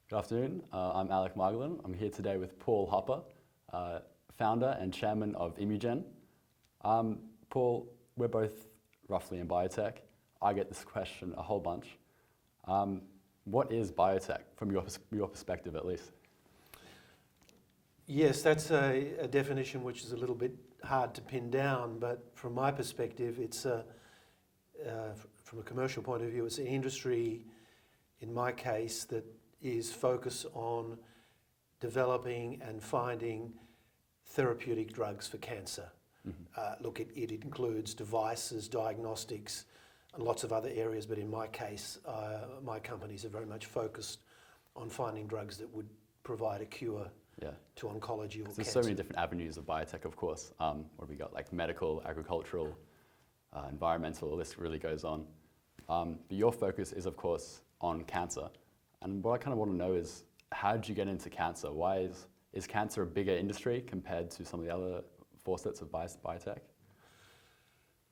Good afternoon. I'm Alec Margolin. I'm here today with Paul Hopper, founder and chairman of Imugen. Paul, we're both roughly in biotech. I get this question a whole bunch. What is biotech from your perspective, at least? Yes, that's a definition which is a little bit hard to pin down, but from my perspective, it's from a commercial point of view, it's an industry, in my case, that is focused on developing and finding therapeutic drugs for cancer. Look, it includes devices, diagnostics, and lots of other areas, but in my case, my companies are very much focused on finding drugs that would provide a cure to oncology or cancer. There's so many different avenues of biotech, of course. What have we got? Like medical, agricultural, environmental, the list really goes on. But your focus is, of course, on cancer. And what I kind of want to know is, how did you get into cancer? Why is cancer a bigger industry compared to some of the other facets of biotech?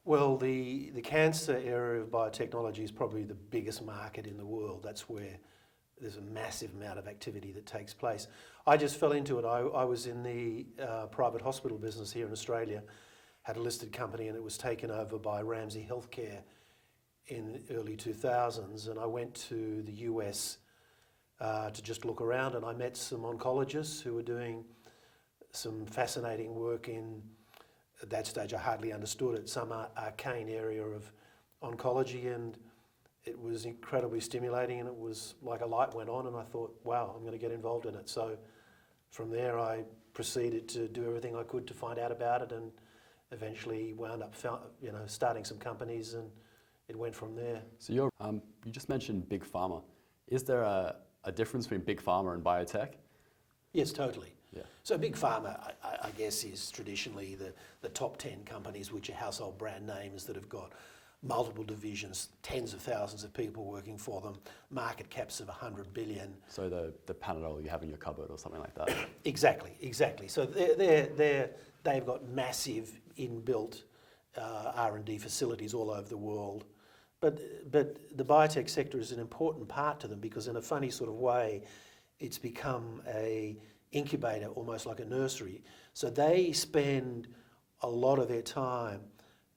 Well, the cancer area of biotechnology is probably the biggest market in the world. That's where there's a massive amount of activity that takes place. I just fell into it. I was in the private hospital business here in Australia, had a listed company, and it was taken over by Ramsay Health Care in the early 2000s. And I went to the US to just look around, and I met some oncologists who were doing some fascinating work in, at that stage I hardly understood it, some arcane area of oncology, and it was incredibly stimulating, and it was like a light went on, and I thought, wow, I'm going to get involved in it. So from there I proceeded to do everything I could to find out about it, and eventually wound up starting some companies, and it went from there. So you just mentioned big pharma. Is there a difference between big pharma and biotech? Yes, totally. Yeah. So big pharma, I guess, is traditionally the top 10 companies, which are household brand names that have got multiple divisions, tens of thousands of people working for them, market caps of 100 billion. So the Panadol you have in your cupboard or something like that? Exactly. So they've got massive inbuilt R&D facilities all over the world. But the biotech sector is an important part to them, because in a funny sort of way, it's become a incubator, almost like a nursery. So they spend a lot of their time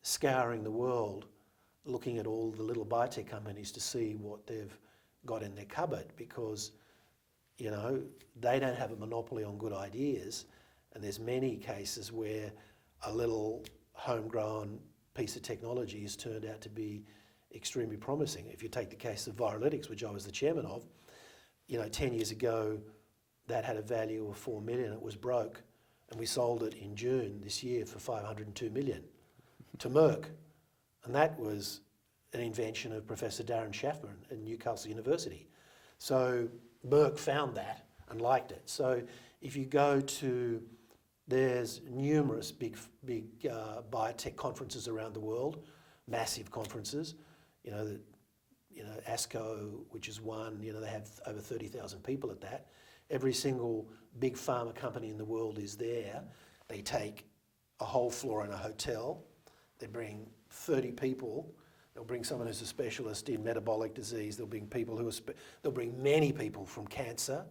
scouring the world, looking at all the little biotech companies to see what they've got in their cupboard, because they don't have a monopoly on good ideas, and there's many cases where a little homegrown piece of technology has turned out to be extremely promising. If you take the case of Viralytics, which I was the chairman of, 10 years ago that had a value of 4 million. It was broke, and we sold it in June this year for 502 million to Merck. And that was an invention of Professor Darren Schaffman at Newcastle University. So Merck found that and liked it. So if you go to, there's numerous big biotech conferences around the world, massive conferences. ASCO, which is one, they have over 30,000 people at that. Every single big pharma company in the world is there. They take a whole floor in a hotel. They bring 30 people. They'll bring someone who's a specialist in metabolic disease. They'll bring people they'll bring many people from cancer.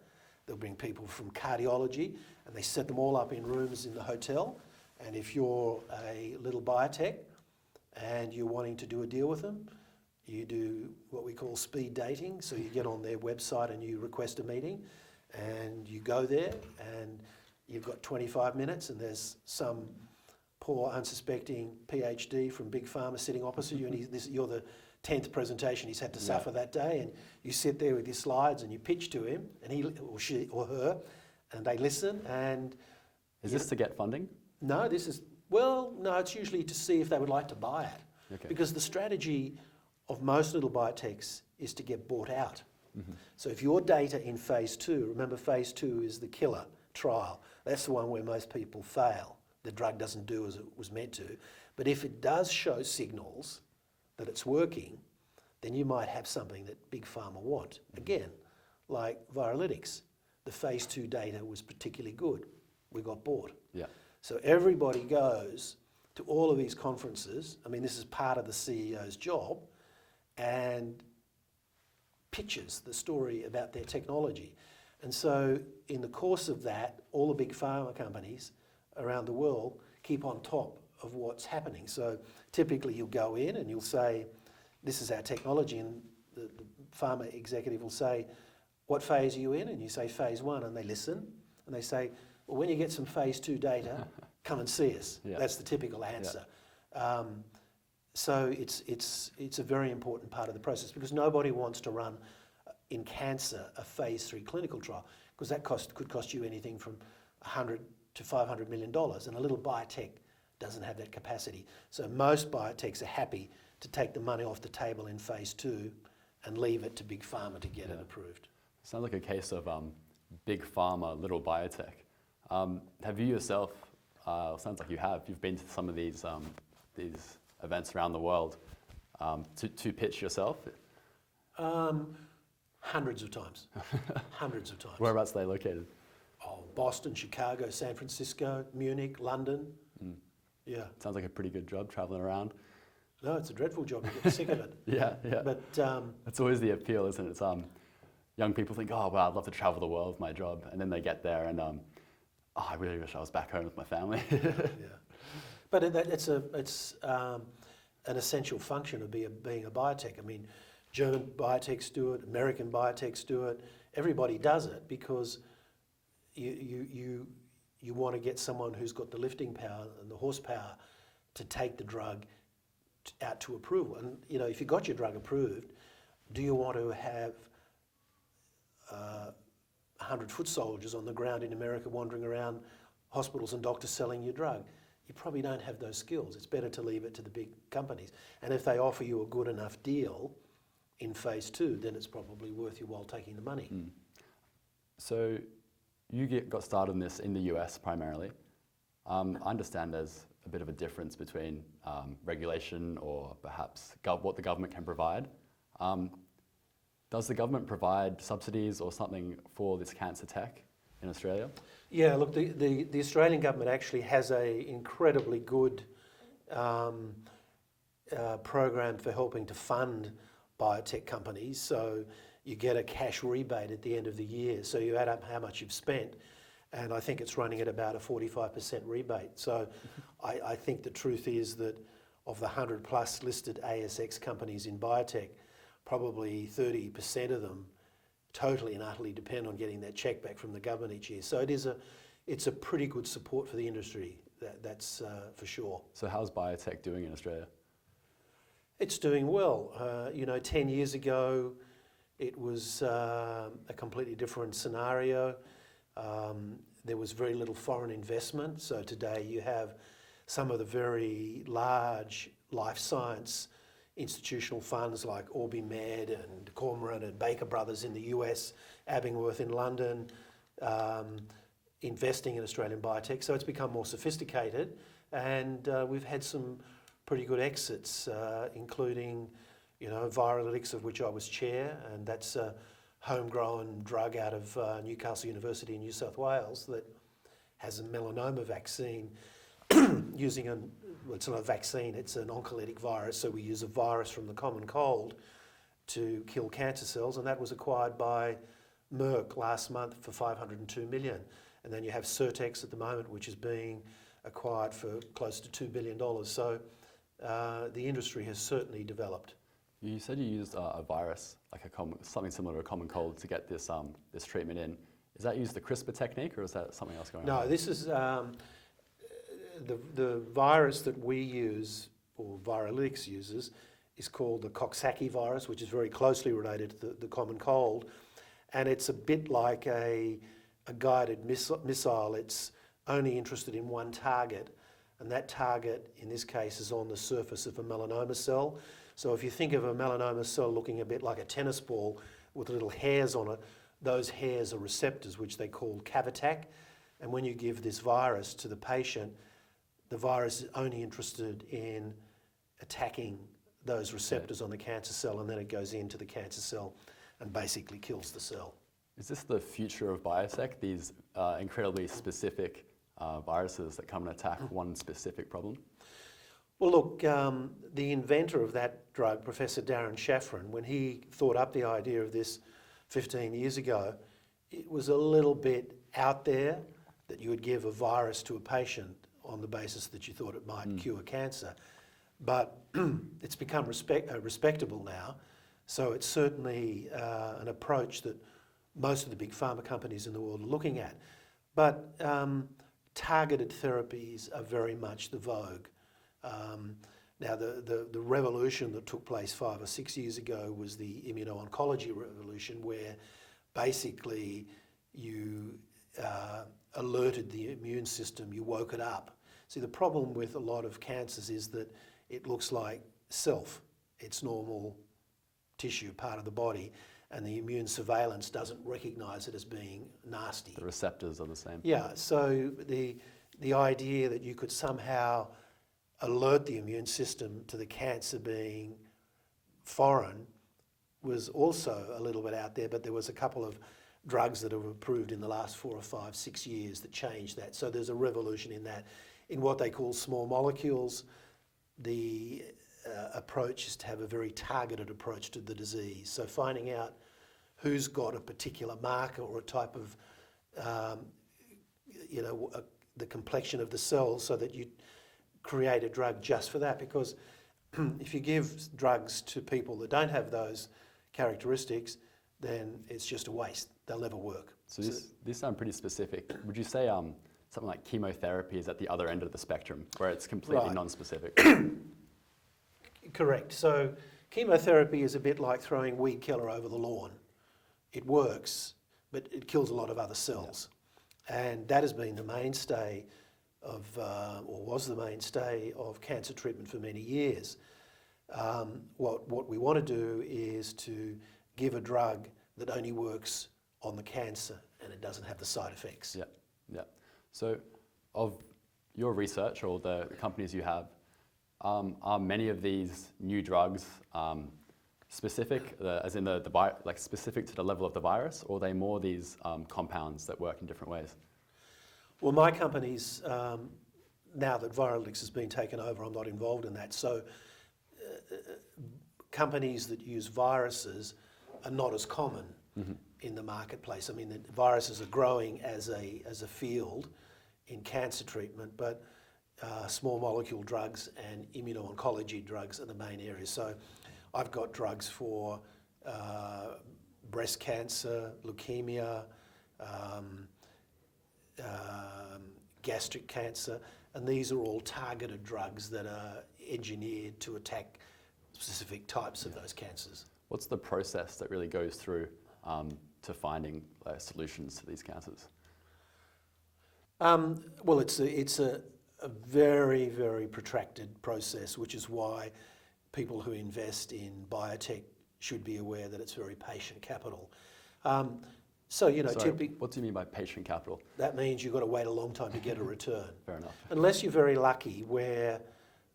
They'll bring people from cardiology, and they set them all up in rooms in the hotel. And if you're a little biotech and you're wanting to do a deal with them, you do what we call speed dating. So you get on their website and you request a meeting, and you go there, and you've got 25 minutes, and there's some poor unsuspecting PhD from Big Pharma sitting opposite you, and you're the 10th presentation he's had to suffer that day, and you sit there with your slides and you pitch to him, and he or she or her, and they listen. And is this to get funding? No, it's usually to see if they would like to buy it. Okay. Because the strategy of most little biotechs is to get bought out. Mm-hmm. So if your data in phase 2, remember phase 2 is the killer trial. That's the one where most people fail. The drug doesn't do as it was meant to. But if it does show signals that it's working, then you might have something that big pharma want. Again, like Viralytics, the phase 2 data was particularly good. We got bought. Yeah. So everybody goes to all of these conferences. I mean, this is part of the CEO's job, and pitches the story about their technology. And so in the course of that, all the big pharma companies around the world keep on top of what's happening. So typically you'll go in and you'll say, this is our technology, and the pharma executive will say, what phase are you in? And you say phase 1, and they listen and they say, well, when you get some phase 2 data, come and see us. Yeah. That's the typical answer. So it's a very important part of the process, because nobody wants to run in cancer a phase 3 clinical trial, because that could cost you anything from $100 to $500 million, and a little biotech doesn't have that capacity. So most biotechs are happy to take the money off the table in phase 2 and leave it to big pharma to get it approved. Sounds like a case of big pharma, little biotech. Have you yourself, sounds like you've been to some of these events around the world to pitch yourself? Hundreds of times. Hundreds of times. Whereabouts are they located? Oh, Boston, Chicago, San Francisco, Munich, London. Yeah. Sounds like a pretty good job traveling around. No, it's a dreadful job. You get sick of it. Yeah. But That's always the appeal, isn't it? It's, young people think, oh, wow, I'd love to travel the world with my job. And then they get there and, oh, I really wish I was back home with my family. yeah. But it's an essential function of being a biotech. I mean, German biotechs do it, American biotechs do it. Everybody does it because you want to get someone who's got the lifting power and the horsepower to take the drug out to approval. And you know, if you got your drug approved, do you want to have 100 foot soldiers on the ground in America wandering around hospitals and doctors selling your drug? You probably don't have those skills. It's better to leave it to the big companies. And if they offer you a good enough deal in phase 2, then it's probably worth your while taking the money. So you got started in this in the US primarily. I understand there's a bit of a difference between regulation or perhaps what the government can provide. Does the government provide subsidies or something for this cancer tech in Australia? Yeah, look, the Australian government actually has an incredibly good program for helping to fund biotech companies. So you get a cash rebate at the end of the year. So you add up how much you've spent, and I think it's running at about a 45% rebate. So I think the truth is that of the 100 plus listed ASX companies in biotech, probably 30% of them totally and utterly depend on getting that check back from the government each year. So it's a pretty good support for the industry, that's for sure. So how's biotech doing in Australia? It's doing well. 10 years ago, it was a completely different scenario. There was very little foreign investment. So today you have some of the very large life science institutional funds like OrbiMed and Cormorant and Baker Brothers in the US, Abingworth in London, investing in Australian biotech. So it's become more sophisticated, and we've had some pretty good exits, including, Viralytics, of which I was chair, and that's a homegrown drug out of Newcastle University in New South Wales that has a melanoma vaccine using it's not a vaccine, it's an oncolytic virus. So we use a virus from the common cold to kill cancer cells, and that was acquired by Merck last month for $502 million. And then you have Certex at the moment, which is being acquired for close to $2 billion. So the industry has certainly developed. You said you used a virus, like something similar to a common cold, to get this treatment in. Is that used the CRISPR technique, or is that something else going on? No, this is the virus that we use, or Viralytics uses, is called the Coxsackie virus, which is very closely related to the common cold. And it's a bit like a guided missile. It's only interested in one target, and that target, in this case, is on the surface of a melanoma cell. So if you think of a melanoma cell looking a bit like a tennis ball with little hairs on it, those hairs are receptors, which they call Cavitac. And when you give this virus to the patient, the virus is only interested in attacking those receptors on the cancer cell, and then it goes into the cancer cell and basically kills the cell. Is this the future of biotech, these incredibly specific viruses that come and attack one specific problem? Well, look, the inventor of that drug, Professor Darren Shafran, when he thought up the idea of this 15 years ago, it was a little bit out there that you would give a virus to a patient on the basis that you thought it might cure cancer. But it's become respectable now. So it's certainly an approach that most of the big pharma companies in the world are looking at. But targeted therapies are very much the vogue. Now, the revolution that took place 5 or 6 years ago was the immuno-oncology revolution, where basically you alerted the immune system, you woke it up. See, the problem with a lot of cancers is that it looks like self. It's normal tissue, part of the body, and the immune surveillance doesn't recognise it as being nasty. The receptors are the same. Yeah, so the idea that you could somehow alert the immune system to the cancer being foreign was also a little bit out there, but there was a couple of drugs that have approved in the last 4 or 5, 6 years that changed that. So there's a revolution in that. In what they call small molecules, the approach is to have a very targeted approach to the disease. So finding out who's got a particular marker or a type of, the complexion of the cells, so that you create a drug just for that. Because if you give drugs to people that don't have those characteristics, then it's just a waste. They'll never work. So these sound pretty specific. Would you say something like chemotherapy is at the other end of the spectrum, where it's completely Right. non-specific? Correct. So chemotherapy is a bit like throwing weed killer over the lawn. It works, but it kills a lot of other cells. And that has been the mainstay of, or was the mainstay of cancer treatment for many years. What we want to do is to give a drug that only works on the cancer and it doesn't have the side effects. Yeah. So of your research or the companies you have, are many of these new drugs specific, as in like specific to the level of the virus, or are they more these compounds that work in different ways? Well, my company's, now that Viralix has been taken over, I'm not involved in that. So companies that use viruses are not as common in the marketplace. I mean, the viruses are growing as a field in cancer treatment, but small molecule drugs and immuno-oncology drugs are the main areas. So I've got drugs for breast cancer, leukemia, gastric cancer, and these are all targeted drugs that are engineered to attack specific types of those cancers. What's the process that really goes through to finding solutions to these cancers? Well, it's a very, very protracted process, which is why people who invest in biotech should be aware that it's very patient capital. Sorry, what do you mean by patient capital? That means you've got to wait a long time to get a return. Fair enough. Unless you're very lucky, where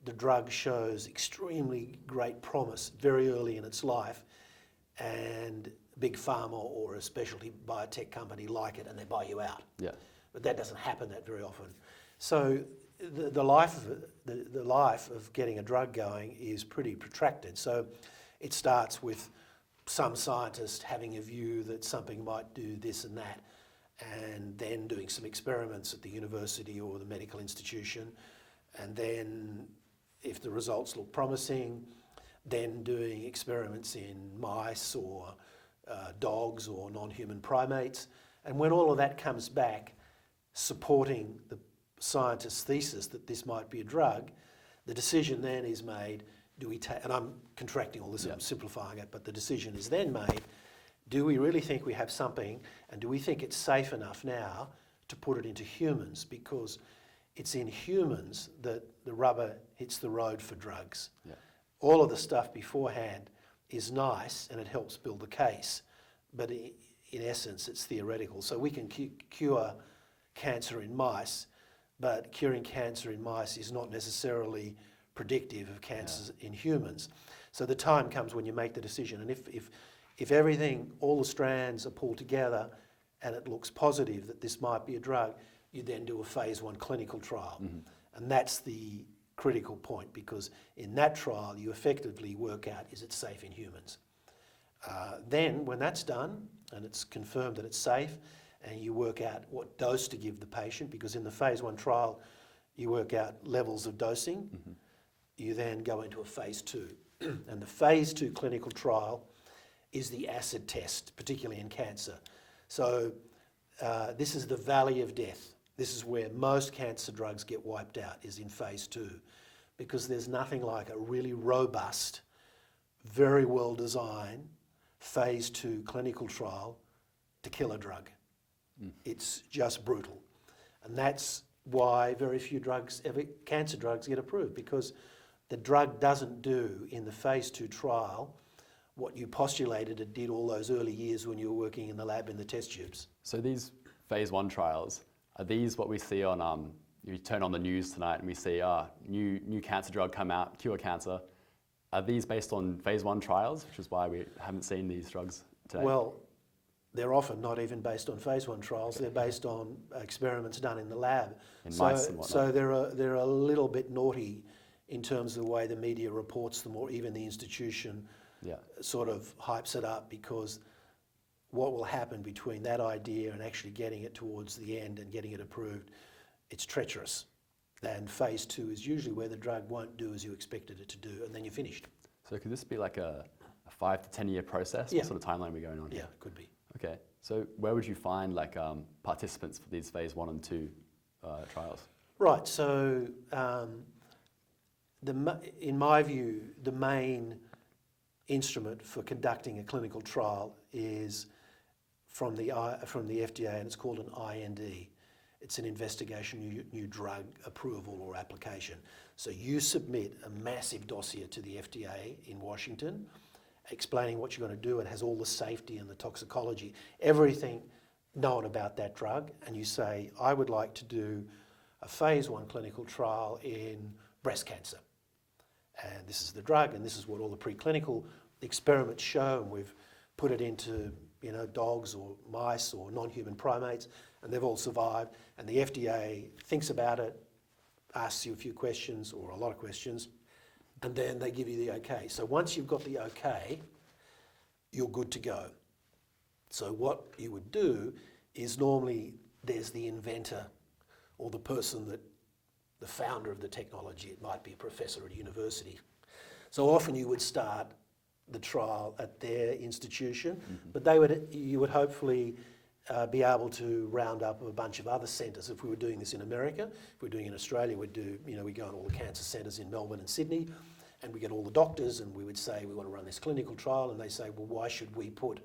the drug shows extremely great promise very early in its life, and big pharma or a specialty biotech company like it and they buy you out. Yeah. But that doesn't happen that very often. So the life of getting a drug going is pretty protracted. So it starts with some scientist having a view that something might do this and that, and then doing some experiments at the university or the medical institution, and then if the results look promising, then doing experiments in mice or dogs or non-human primates. And when all of that comes back supporting the scientist's thesis that this might be a drug, the decision then is made, do we take, and I'm contracting all this, I'm simplifying it, but the decision is then made, do we really think we have something, and do we think it's safe enough now to put it into humans? Because it's in humans that the rubber hits the road for drugs. Yeah. All of the stuff beforehand is nice and it helps build the case, but in essence it's theoretical. So we can cure cancer in mice, but curing cancer in mice is not necessarily predictive of cancers in humans. So the time comes when you make the decision, and if everything, all the strands are pulled together and it looks positive that this might be a drug, you then do a phase 1 clinical trial. And that's the critical point, because in that trial you effectively work out, is it safe in humans? Then, when that's done and it's confirmed that it's safe, and you work out what dose to give the patient, because in the phase 1 trial, you work out levels of dosing, you then go into a phase 2. And the phase 2 clinical trial is the acid test, particularly in cancer. So this is the valley of death. This is where most cancer drugs get wiped out, is in phase 2, because there's nothing like a really robust, very well designed phase 2 clinical trial to kill a drug. It's just brutal. And that's why very few cancer drugs get approved, because the drug doesn't do in the phase 2 trial what you postulated it did all those early years when you were working in the lab in the test tubes. So these phase 1 trials, are these what we see on, you turn on the news tonight and we see new cancer drug come out, cure cancer. Are these based on phase 1 trials, which is why we haven't seen these drugs today? Well, they're often not even based on phase 1 trials. They're based on experiments done in the lab. In mice and whatnot. So they're a little bit naughty in terms of the way the media reports them, or even the institution sort of hypes it up, because what will happen between that idea and actually getting it towards the end and getting it approved, it's treacherous. And phase 2 is usually where the drug won't do as you expected it to do, and then you're finished. So could this be like a 5 to 10 year process? Yeah. What sort of timeline are we going on here? Yeah, it could be. Okay, so where would you find like participants for these phase 1 and 2 trials? Right, so in my view, the main instrument for conducting a clinical trial is from the FDA, and it's called an IND. It's an investigation new drug approval or application. So you submit a massive dossier to the FDA in Washington, explaining what you're going to do. It has all the safety and the toxicology, everything known about that drug, and you say, I would like to do a phase 1 clinical trial in breast cancer. And this is the drug, and this is what all the preclinical experiments show, and we've put it into dogs or mice or non-human primates, and they've all survived. And the FDA thinks about it, asks you a few questions or a lot of questions, and then they give you the okay. So once you've got the okay, you're good to go. So what you would do is, normally there's the inventor or the person the founder of the technology. It might be a professor at a university. So often you would start the trial at their institution, but you would hopefully be able to round up a bunch of other centres. If we were doing this in America, if we were doing it in Australia, we go on all the cancer centres in Melbourne and Sydney, and we get all the doctors, and we would say, we want to run this clinical trial, and they say, well, why should we put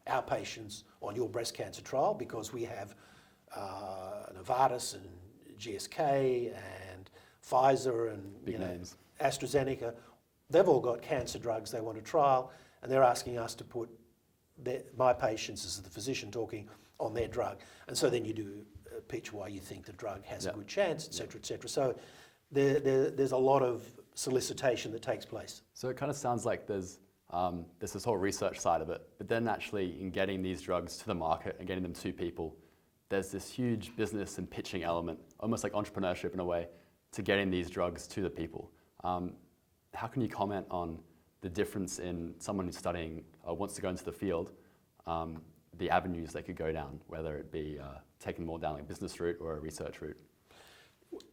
our patients on your breast cancer trial? Because we have Novartis and GSK and Pfizer and AstraZeneca. They've all got cancer drugs they want to trial, and they're asking us to put my patients, as the physician talking, on their drug. And so then you do a pitch why you think the drug has a good chance, et cetera, et cetera. So there's a lot of solicitation that takes place. So it kind of sounds like there's this whole research side of it, but then actually in getting these drugs to the market and getting them to people, there's this huge business and pitching element, almost like entrepreneurship in a way, to getting these drugs to the people. How can you comment on the difference in someone who's studying or wants to go into the field, the avenues they could go down, whether it be taking more down like a business route or a research route?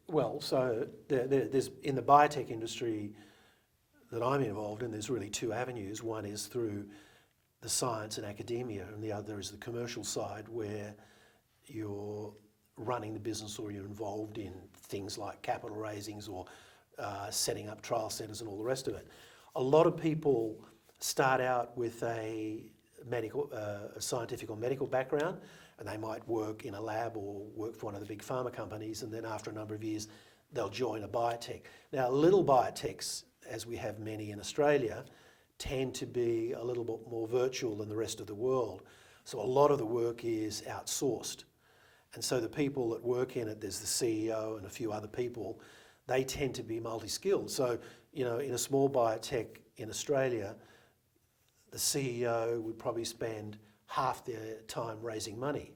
Well, so there's in the biotech industry that I'm involved in, there's really two avenues. One is through the science and academia, and the other is the commercial side, where you're running the business or you're involved in things like capital raisings or setting up trial centres and all the rest of it. A lot of people start out with a scientific or medical background, and they might work in a lab or work for one of the big pharma companies, and then after a number of years they'll join a biotech. Now, little biotechs, as we have many in Australia, tend to be a little bit more virtual than the rest of the world. So a lot of the work is outsourced. And so the people that work in it, there's the CEO and a few other people, they tend to be multi-skilled. So, in a small biotech in Australia, the CEO would probably spend half their time raising money,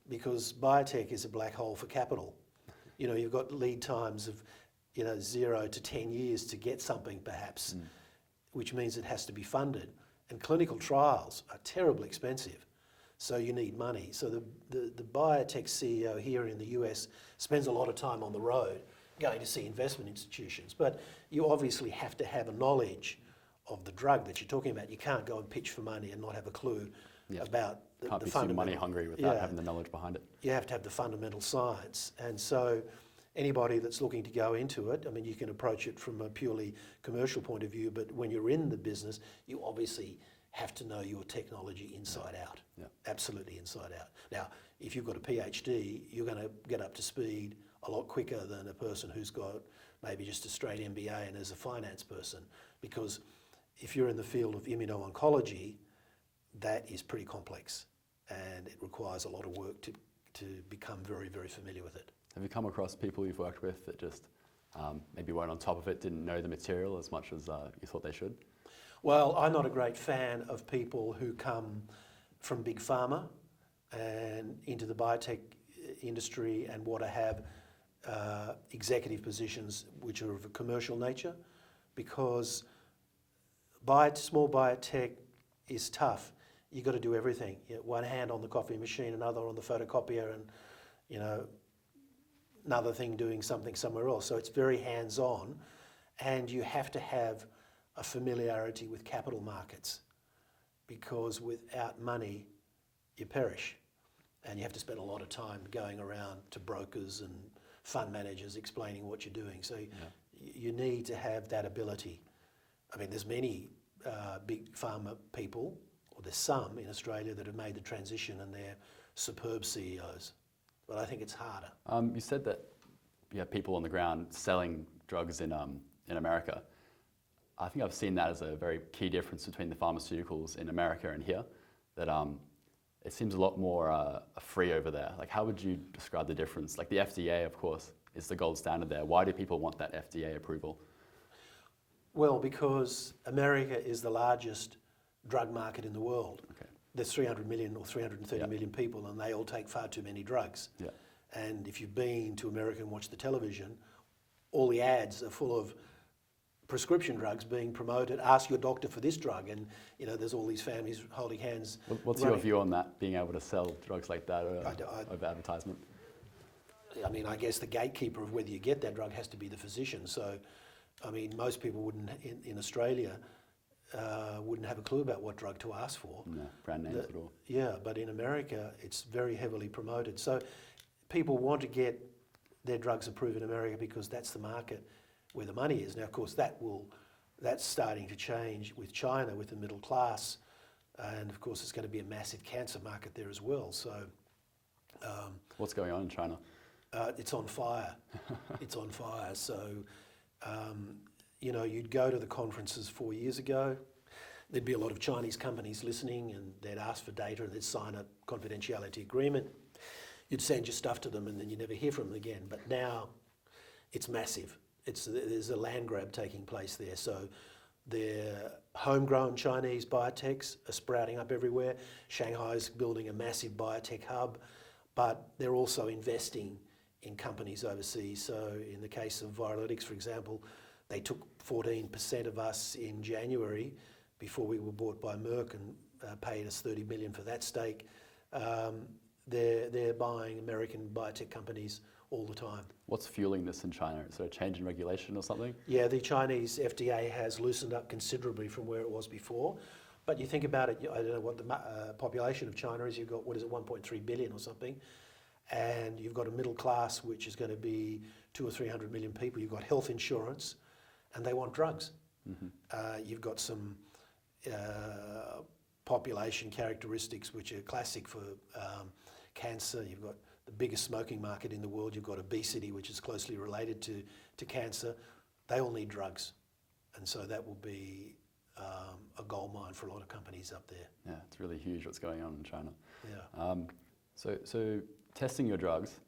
because biotech is a black hole for capital. You've got lead times of 0 to 10 years to get something, perhaps, which means it has to be funded. And clinical trials are terribly expensive, so you need money. So the biotech CEO here in the US spends a lot of time on the road going to see investment institutions. But you obviously have to have a knowledge of the drug that you're talking about. You can't go and pitch for money and not have a clue about the Can't be too fundamental. money hungry without having the knowledge behind it. You have to have the fundamental science. And so anybody that's looking to go into it, I mean, you can approach it from a purely commercial point of view, but when you're in the business, you obviously have to know your technology inside out. Yeah. Absolutely inside out. Now, if you've got a PhD, you're going to get up to speed a lot quicker than a person who's got maybe just a straight MBA and is a finance person, because if you're in the field of immuno-oncology, that is pretty complex and it requires a lot of work to become very, very familiar with it. Have you come across people you've worked with that just maybe weren't on top of it, didn't know the material as much as you thought they should? Well, I'm not a great fan of people who come from big pharma and into the biotech industry and want to have executive positions which are of a commercial nature, because small biotech is tough. You've got to do everything. One hand on the coffee machine, another on the photocopier, and another thing doing something somewhere else. So it's very hands-on, and you have to have a familiarity with capital markets, because without money, you perish. And you have to spend a lot of time going around to brokers and fund managers explaining what you're doing. So you need to have that ability. I mean, there's many big pharma people, or there's some in Australia that have made the transition and they're superb CEOs. But I think it's harder. You said that you have people on the ground selling drugs in America. I think I've seen that as a very key difference between the pharmaceuticals in America and here, that it seems a lot more free over there. Like, how would you describe the difference? Like, the FDA, of course, is the gold standard there. Why do people want that FDA approval? Well, because America is the largest drug market in the world. Okay. There's 300 million or 330 million people, and they all take far too many drugs. Yeah. And if you've been to America and watched the television, all the ads are full of prescription drugs being promoted. Ask your doctor for this drug, and there's all these families holding hands. What's your view on that, being able to sell drugs like that over advertisement? I mean, I guess the gatekeeper of whether you get that drug has to be the physician. So, I mean, most people wouldn't in Australia wouldn't have a clue about what drug to ask for. No, brand names at all. Yeah, but in America, it's very heavily promoted. So people want to get their drugs approved in America because that's the market where the money is. Now, of course, that's starting to change with China, with the middle class. And of course, it's going to be a massive cancer market there as well. So, what's going on in China? It's on fire. It's on fire. So, you'd go to the conferences 4 years ago. There'd be a lot of Chinese companies listening, and they'd ask for data, and they'd sign a confidentiality agreement. You'd send your stuff to them, and then you never hear from them again. But now, it's massive. There's a land grab taking place there. So, their homegrown Chinese biotechs are sprouting up everywhere. Shanghai's building a massive biotech hub, but they're also investing in companies overseas. So in the case of Viralytics, for example, they took 14% of us in January before we were bought by Merck and paid us $30 million for that stake. They're buying American biotech companies all the time. What's fueling this in China? Is there a change in regulation or something? Yeah, the Chinese FDA has loosened up considerably from where it was before. But you think about it, I don't know what the population of China is. You've got, 1.3 billion or something. And you've got a middle class, which is going to be 200 or 300 million people. You've got health insurance, and they want drugs. Mm-hmm. You've got some population characteristics which are classic for cancer. You've got the biggest smoking market in the world. You've got obesity, which is closely related to cancer. They all need drugs. And so that will be a gold mine for a lot of companies up there. Yeah, it's really huge what's going on in China. Yeah. So testing your drugs,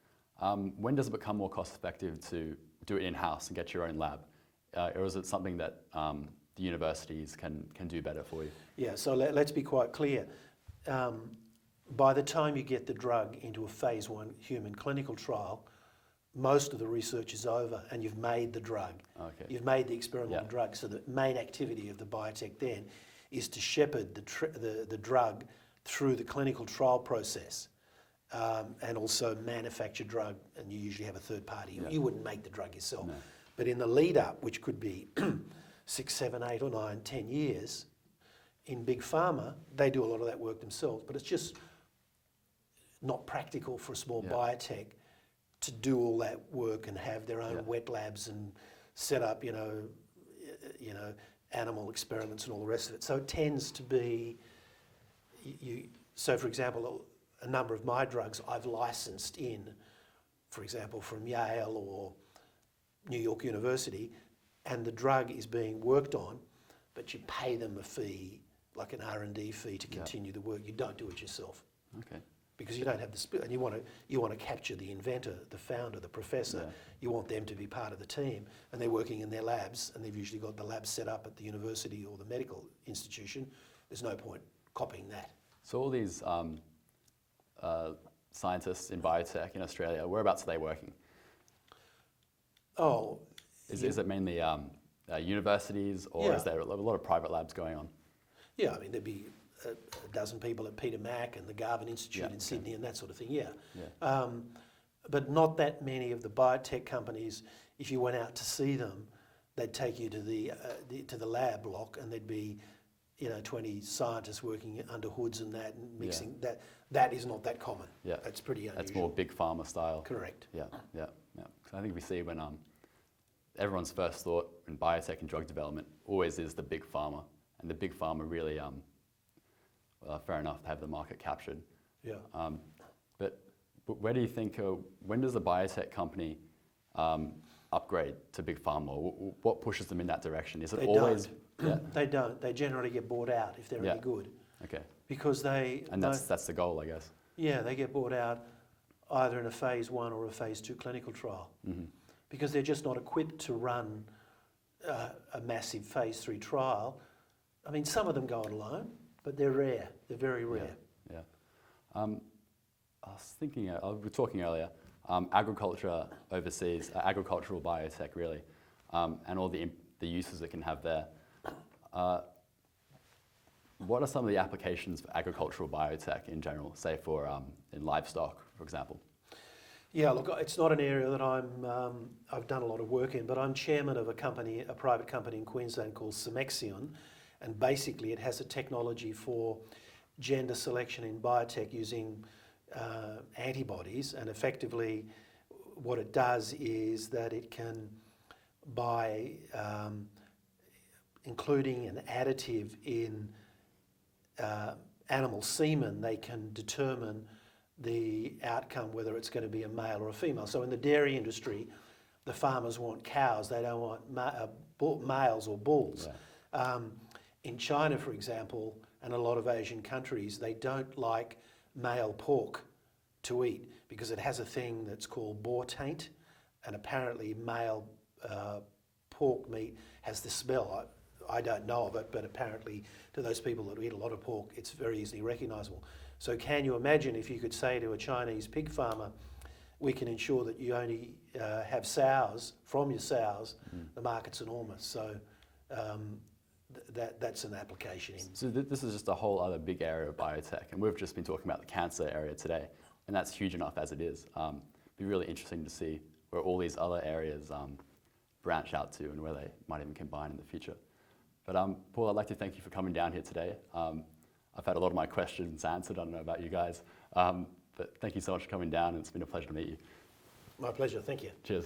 when does it become more cost effective to do it in-house and get your own lab? Or is it something that the universities can do better for you? Yeah, so let's be quite clear. By the time you get the drug into a phase 1 human clinical trial, most of the research is over and you've made the drug. Okay. You've made the experimental drug. So the main activity of the biotech then is to shepherd the drug through the clinical trial process, and also manufacture drug, and you usually have a third party. Yeah. You wouldn't make the drug yourself. No. But in the lead up, which could be 6, 7, 8 or 9, 10 years, in big pharma, they do a lot of that work themselves, but it's just not practical for a small Yeah. biotech to do all that work and have their own Yeah. wet labs and set up, animal experiments and all the rest of it. So it tends to be, so for example, a number of my drugs I've licensed in, for example, from Yale or New York University, and the drug is being worked on, but you pay them a fee, like an R&D fee, to Yeah. continue the work. You don't do it yourself Okay. because you don't have the skill, and you want to capture the inventor, the founder, the professor. Yeah. You want them to be part of the team, and they're working in their labs, and they've usually got the labs set up at the university or the medical institution. There's no point copying that. So all these scientists in biotech in Australia, whereabouts are they working? Oh, Is it mainly universities, or Yeah. is there a lot of private labs going on? yeah, I mean, there'd be a dozen people at Peter Mac and the Garvan Institute Yeah, in okay. Sydney and that sort of thing, yeah. Yeah. But not that many of the biotech companies, if you went out to see them, they'd take you to the lab block, and there'd be 20 scientists working under hoods and that, and mixing that. That is not that common. Yeah. That's pretty unusual. That's more big pharma style. Correct. Yeah, yeah, yeah. 'Cause I think we see when everyone's first thought in biotech and drug development always is the big pharma, and the big pharma really, fair enough, have the market captured. Yeah. But where do you think, when does the biotech company upgrade to big pharma? Or what pushes them in that direction? Is it They always? don't. Yeah. They don't. They generally get bought out if they're Yeah. any good, Okay. because And that's the goal, I guess. Yeah, they get bought out either in a phase 1 or a phase 2 clinical trial, Mm-hmm. because they're just not equipped to run a massive phase 3 trial. I mean, some of them go it alone, but they're rare. They're very rare. Yeah. I was thinking, we were talking earlier, agriculture overseas, agricultural biotech really, and all the uses it can have there. What are some of the applications for agricultural biotech in general, say for in livestock, for example? Yeah, look, it's not an area that I've done a lot of work in, but I'm chairman of a private company in Queensland called Semexion, and basically it has a technology for gender selection in biotech using antibodies, and effectively what it does is that it can, by including an additive in animal semen, they can determine the outcome, whether it's going to be a male or a female. So in the dairy industry, the farmers want cows, they don't want males or bulls. Yeah. In China, for example, and a lot of Asian countries, they don't like male pork to eat because it has a thing that's called boar taint, and apparently male pork meat has the smell. I don't know of it, but apparently to those people that eat a lot of pork, it's very easily recognisable. So can you imagine if you could say to a Chinese pig farmer, we can ensure that you only have sows, from your sows, the market's enormous. So that's an application. So this is just a whole other big area of biotech, and we've just been talking about the cancer area today, and that's huge enough as it is. It'd be really interesting to see where all these other areas branch out to and where they might even combine in the future. But Paul, I'd like to thank you for coming down here today. I've had a lot of my questions answered. I don't know about you guys, but thank you so much for coming down, and it's been a pleasure to meet you. My pleasure, thank you. Cheers.